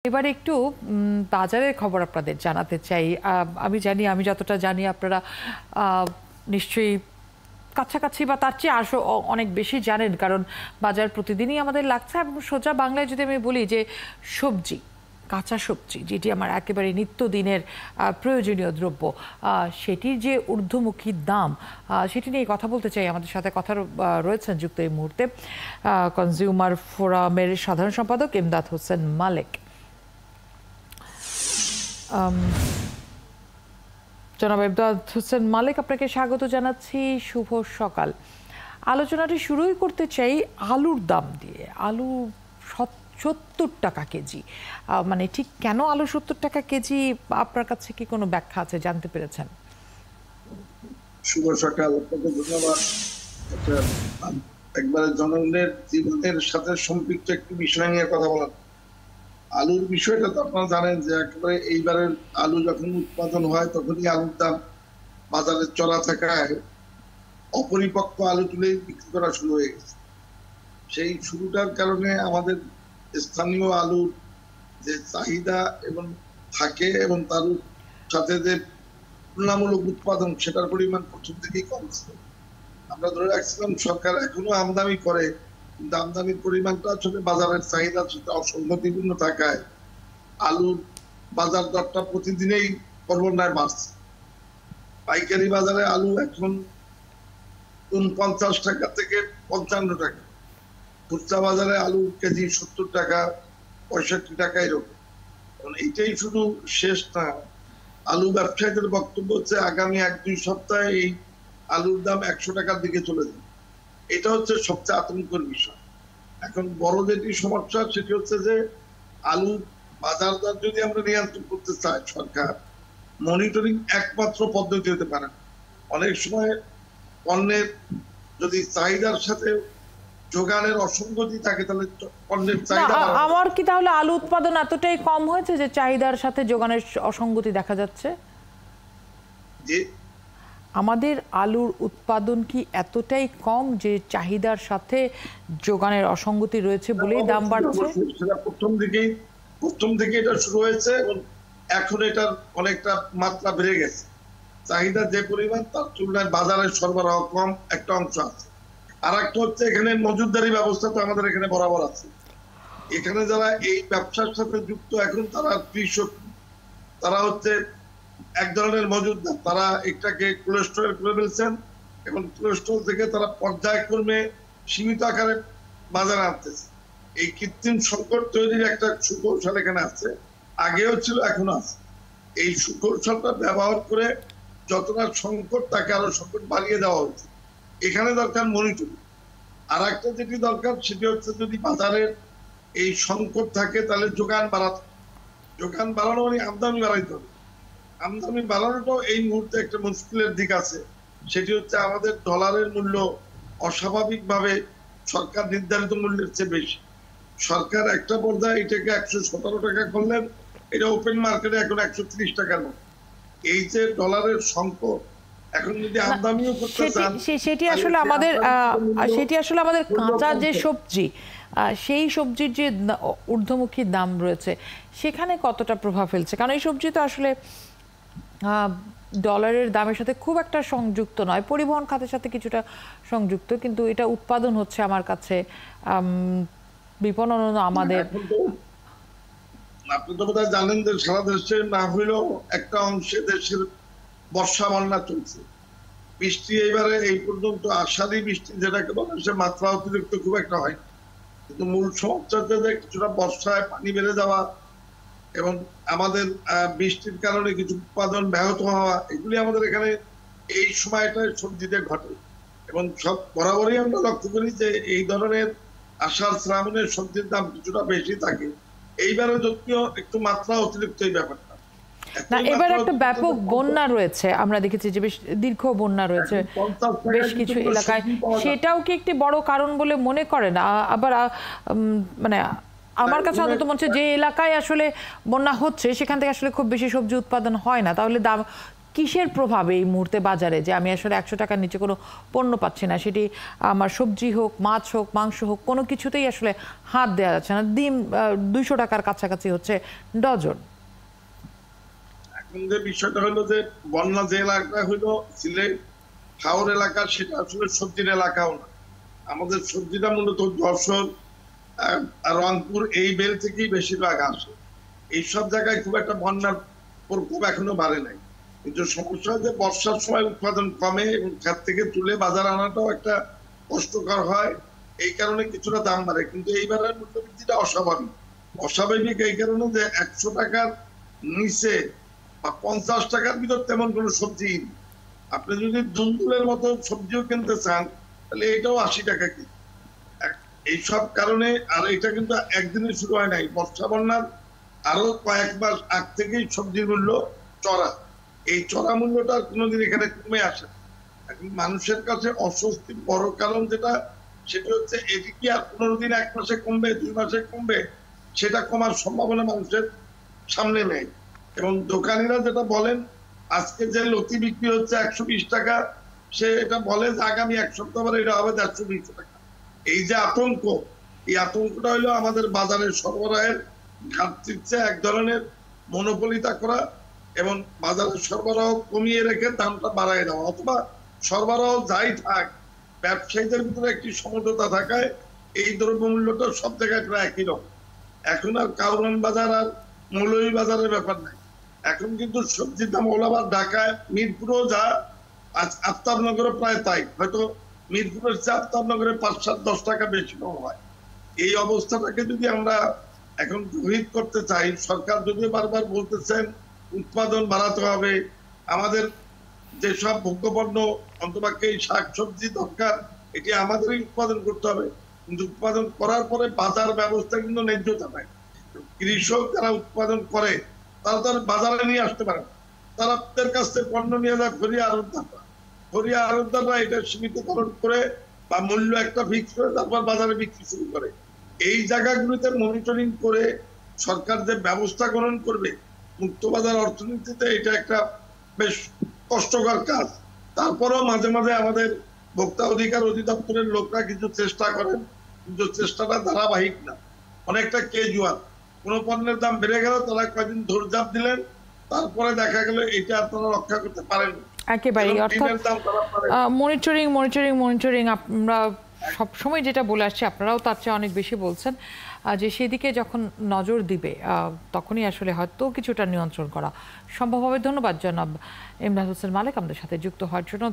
এবারে একটু বাজারের খবর আপনাদের জানাতে চাই। আমি জানি, আমি যতটা জানি আপনারা নিশ্চয়ই কাছাকাছি বা তার চেয়ে অনেক বেশি জানেন, কারণ বাজার প্রতিদিনই আমাদের লাগছে। এবং সোজা বাংলায় যদি আমি বলি যে সবজি, কাঁচা সবজি যেটি আমার একেবারে নিত্যদিনের প্রয়োজনীয় দ্রব্য, সেটির যে ঊর্ধ্বমুখী দাম, সেটি নিয়ে কথা বলতে চাই। আমাদের সাথে কথা রয়েছেন যুক্ত এই মুহূর্তে কনজিউমার ফোরামের সাধারণ সম্পাদক ইমদাদ হোসেন মালেক। জনাব ইমদাদ হোসেন মালেক, আপনাকে স্বাগত জানাচ্ছি। শুভ সকাল। আলোচনাটি শুরুই করতে চাই আলুর দাম দিয়ে। আলু 70 টাকা কেজি, মানে ঠিক কেন আলু 70 টাকা কেজি? আপনার কাছে কি কোনো ব্যাখ্যা আছে, জানতে পেরেছেন? শুভ সকাল, আপনাকে ধন্যবাদ। একবারে জনগণের জীবনের সাথে সম্পৃক্ত একটি বিষয় নিয়ে কথা বলা। আলুর বিষয়টা তো আপনারা জানেন যে একেবারে এইবারের আলু যখন উৎপাদন হয় তখনই আলুর দাম বাজারে চড়া থাকায় অপরিপক্ক আলু তুলে বিক্রি করা শুরু হয়ে গেছে। সেই শুরুটার কারণে আমাদের স্থানীয় আলুর যে চাহিদা এবং থাকে এবং তার সাথে যে তুলনামূলক উৎপাদন সেটার পরিমাণ প্রথম থেকেই কম ছিল। আমরা ধরে রাখছিলাম সরকার এখনো আমদানি করে, কিন্তু আমদানির পরিমাণটা আসলে বাজারের চাহিদার সাথে অসঙ্গতিপূর্ণ থাকায় আলুর বাজার দরটা প্রতিদিনেই ক্রমান্বয়ে বাড়ছে। পাইকারি বাজারে আলু এখন 49 টাকা থেকে 55 টাকা, খুচরা বাজারে আলু কেজি 70 টাকা 65 টাকা এরকম। এইটাই শুধু শেষ না, আলু ব্যবসায়ীদের বক্তব্য হচ্ছে আগামী 1-2 সপ্তাহে এই আলুর দাম 100 টাকার দিকে চলে যাবে। এটা হচ্ছে সবচেয়ে আতঙ্কের বিষয়। এখন বড় যেটি সমস্যা সেটি হচ্ছে যে আলু বাজার দর যদি আমরা নিয়ন্ত্রণ করতে চাই, সরকার মনিটরিং একমাত্র পদ্ধতি হতে পারে। অনেক সময় পণ্যের যদি চাহিদার সাথে যোগানের অসঙ্গতি থাকে তাহলে পণ্যের চাহিদা। আমার কি তাহলে আলু উৎপাদন এতটাই কম হয়েছে যে চাহিদার সাথে যোগানের অসঙ্গতি দেখা যাচ্ছে? যে আমাদের আলুর উৎপাদন কি এতটাই কম যে চাহিদার সাথে যোগানের অসঙ্গতি রয়েছে বলেই দাম বাড়ছে? প্রথম থেকে এটা শুরু হয়েছে এবং এখন এটার অনেকটা মাত্রা বেড়ে গেছে। চাহিদা যে পরিমাণ তার তুলনায় বাজারের সরবরাহ কম একটা অংশ আছে। আর একটা হচ্ছে এখানে মজুতদারি ব্যবস্থা তো আমাদের এখানে বরাবর আছে। এখানে যারা এই ব্যবসার সাথে যুক্ত এখন তারা কৃষক, তারা হচ্ছে এক ধরনের মজুতদার। তারা এটাকে কোল্ড স্টোরে করে ফেলছেন এবং কোল্ড স্টোর থেকে তারা পর্যায়ক্রমে সীমিত আকারে বাজারে আনতেছে। এই কৃত্রিম সংকট তৈরির একটা সুকৌশল এখানে আছে, আগেও ছিল এখনো আছে। এই সুকৌশলটা ব্যবহার করে যতটা সংকট তাকে আরো সংকট বাড়িয়ে দেওয়া হচ্ছে। এখানে দরকার মনিটরিং। আর একটা যেটি দরকার সেটি হচ্ছে যদি বাজারের এই সংকট থাকে তাহলে যোগান বাড়াতে, যোগান বাড়ানো মানে আমদানি বাড়াইতে হবে। আমদানি বাড়ানোটাও এই মুহূর্তে একটা মুশকিলের দিক আছে, সেটি হচ্ছে আমাদের ডলারের মূল্য অস্বাভাবিকভাবে সরকার নির্ধারিত মূল্যের চেয়ে বেশি। সরকার একটা পর্যায়ে এটাকে 117 টাকা করলেন, এটা ওপেন মার্কেটে এখন 130 টাকার মতো। এই যে ডলারের সংকট, এখন যদি আমদানিও করতে চান সেটি আসলে আমাদের কাঁচা যে সবজি, সেই সবজির যে ঊর্ধ্বমুখী দাম রয়েছে সেখানে কতটা প্রভাব ফেলছে? কারণ এই সবজি তো আসলে ডলারের দামের সাথে খুব একটা সংযুক্ত নয়, পরিবহন খাতের সাথে কিছুটা সংযুক্ত, কিন্তু এটা উৎপাদন হচ্ছে আমার কাছে, বিপণন আমাদের। আপনি তো বোধহয় জানেন যে সারা দেশে না হইলেও একটা অংশে দেশের বর্ষা বন্যা চলছে। বৃষ্টি এইবারে এই পর্যন্ত আষাঢ়ি বৃষ্টি যেটাকে বলে সে মাত্রা অতিরিক্ত খুব একটা হয়, কিন্তু মূল সমস্যা হচ্ছে যে কিছুটা বর্ষায় পানি বেড়ে যাওয়া এবং আমাদের বৃষ্টির কারণে কিছু উৎপাদন ব্যাহত হওয়া, এগুলি আমাদের এখানে এই সময়টায় সবজিতে ঘটে। এবং সব বরাবরই আমরা লক্ষ্য করি যে এই ধরনের আষাঢ় শ্রাবণের সবজির দাম কিছুটা বেশি থাকে। এইবারে যদিও একটু মাত্রা অতিরিক্ত এই ব্যাপারটা। না, এবার একটা ব্যাপক বন্যা রয়েছে, আমরা দেখেছি যে বেশ দীর্ঘ বন্যা রয়েছে বেশ কিছু এলাকায়, সেটাও কি একটি বড় কারণ বলে মনে করেন? আবার মানে আমার কাছে অন্তত মনে হচ্ছে যে এলাকায় আসলে বন্যা হচ্ছে সেখান থেকে আসলে খুব বেশি সবজি উৎপাদন হয় না, তাহলে দাম কিসের প্রভাব এই মুহূর্তে বাজারে যে আমি আসলে 100 টাকার নিচে কোনো পণ্য পাচ্ছি না, সেটি আমার সবজি হোক, মাছ হোক, মাংস হোক, কোনো কিছুতেই আসলে হাত দেওয়া যাচ্ছে না। ডিম 200 টাকার কাছাকাছি হচ্ছে ডজন। এখন যে বিষয়টা হলো যে বন্যা যে এলাকা হলো সিলেট হাওর এলাকা, সেটা আসলে সবজির এলাকাও না। আমাদের সবজিটা মূলত যশোর, রংপুর এই বেল থেকেই বেশিরভাগ আসে। এইসব জায়গায় খুব একটা বন্যার প্রকোপ এখনো বাড়ে নাই, কিন্তু সমস্যা হচ্ছে বর্ষার সময় উৎপাদন কমে এবং ক্ষেত থেকে তুলে বাজার আনাটাও একটা কষ্টকর হয়। এই কারণে কিছুটা দাম বাড়ে, কিন্তু এইবারের মূল্যবৃদ্ধিটা অস্বাভাবিক। অস্বাভাবিক এই কারণে যে 100 টাকার নিচে বা 50 টাকার ভিতর তেমন কোনো সবজি নেই। আপনি যদি দুন্দুলের মতো সবজিও কিনতে চান তাহলে এটাও 80 টাকা কেজি। এইসব কারণে, আর এটা কিন্তু একদিনে শুরু হয় নাই, বর্ষা বন্যার আরো কয়েক মাস আগ থেকেই সবজির মূল্য চড়া। এই চড়া মূল্যটা কোনোদিন এখানে কমে আসে না। এখন মানুষের কাছে অস্বস্তির বড় কারণ যেটা, সেটা হচ্ছে এটি কি আর 15 দিন, 1 মাসে কমবে, 2 মাসে কমবে, সেটা কমার সম্ভাবনা মানুষের সামনে নেই। এবং দোকানিরা যেটা বলেন, আজকে যে লতি বিক্রি হচ্ছে 120 টাকা, সে এটা বলে যে আগামী 1 সপ্তাহ পরে এটা হবে 120 টাকা। এই যে আতঙ্ক, এই আতঙ্কটা হলো আমাদের বাজারের সরবরাহের ঘাটতির চেয়ে এক ধরনের মনোপলিতা করা এবং বাজারের সরবরাহ কমিয়ে রেখে দামটা বাড়ায় দেওয়া, অথবা সরবরাহ যাই থাক ব্যবসায়ীদের ভিতরে একটি সমঝোতা থাকায় এই দ্রব্যমূল্যটা সব জায়গায় প্রায় একই রকম। এখন আর কাউরান বাজার আর মৌলভী বাজারের ব্যাপার নাই। এখন কিন্তু সবজির দাম ওলাবার ঢাকায় মিরপুরেও যা, আজ আফতাবনগরে প্রায় তাই, হয়তো মিরপুরের চেয়ে আফতাবনগরে 5-7-10 টাকা বেশি কম হয়। এই অবস্থাটাকে যদি আমরা এখন রোহিত করতে চাই, সরকার যদিও বারবার বলতেছেন উৎপাদন বাড়াতে হবে, আমাদের যেসব ভোগ্যপণ্য অন্তপক্ষে শাক সবজি দরকার এটি আমাদেরই উৎপাদন করতে হবে, কিন্তু উৎপাদন করার পরে বাজার ব্যবস্থা কিন্তু ন্যায্যতা নাই। কৃষক যারা উৎপাদন করে তারা তার বাজারে নিয়ে আসতে পারে না, তারা আপনাদের কাছ থেকে পণ্য নিয়ে যায় ফরিয়া আড়তদাররা। ফরিয়া আড়তদাররা এটা সীমিতকরণ করে বা মূল্য একটা ফিক্স করে তারপর বাজারে বিক্রি শুরু করে। এই জায়গাগুলিতে মনিটরিং করে সরকার যে ব্যবস্থা গ্রহণ করবে মুক্তবাজার অর্থনীতিতে, এটা একটা বেশ কষ্টকর কাজ। তারপরেও মাঝে মাঝে আমাদের ভোক্তা অধিকার অধিদপ্তরের লোকরা কিছু চেষ্টা করেন, কিন্তু চেষ্টাটা ধারাবাহিক না, অনেকটা কেজুয়াল। কোন পণ্যের দাম বেড়ে গেল তারা কয়েকদিন ধৈর্য দিলেন, তারপরে দেখা গেল এটা আপনারা রক্ষা করতে পারেন একেবারেই। অর্থাৎ মনিটরিং মনিটরিং মনিটরিং আমরা সবসময় যেটা বলে আসছি, আপনারাও তার চেয়ে অনেক বেশি বলছেন, যে সেদিকে যখন নজর দিবে তখনই আসলে হয়তো কিছুটা নিয়ন্ত্রণ করা সম্ভব হবে। ধন্যবাদ জনাব ইমদাদ হোসেন মালেক আমাদের সাথে যুক্ত হওয়ার জন্য।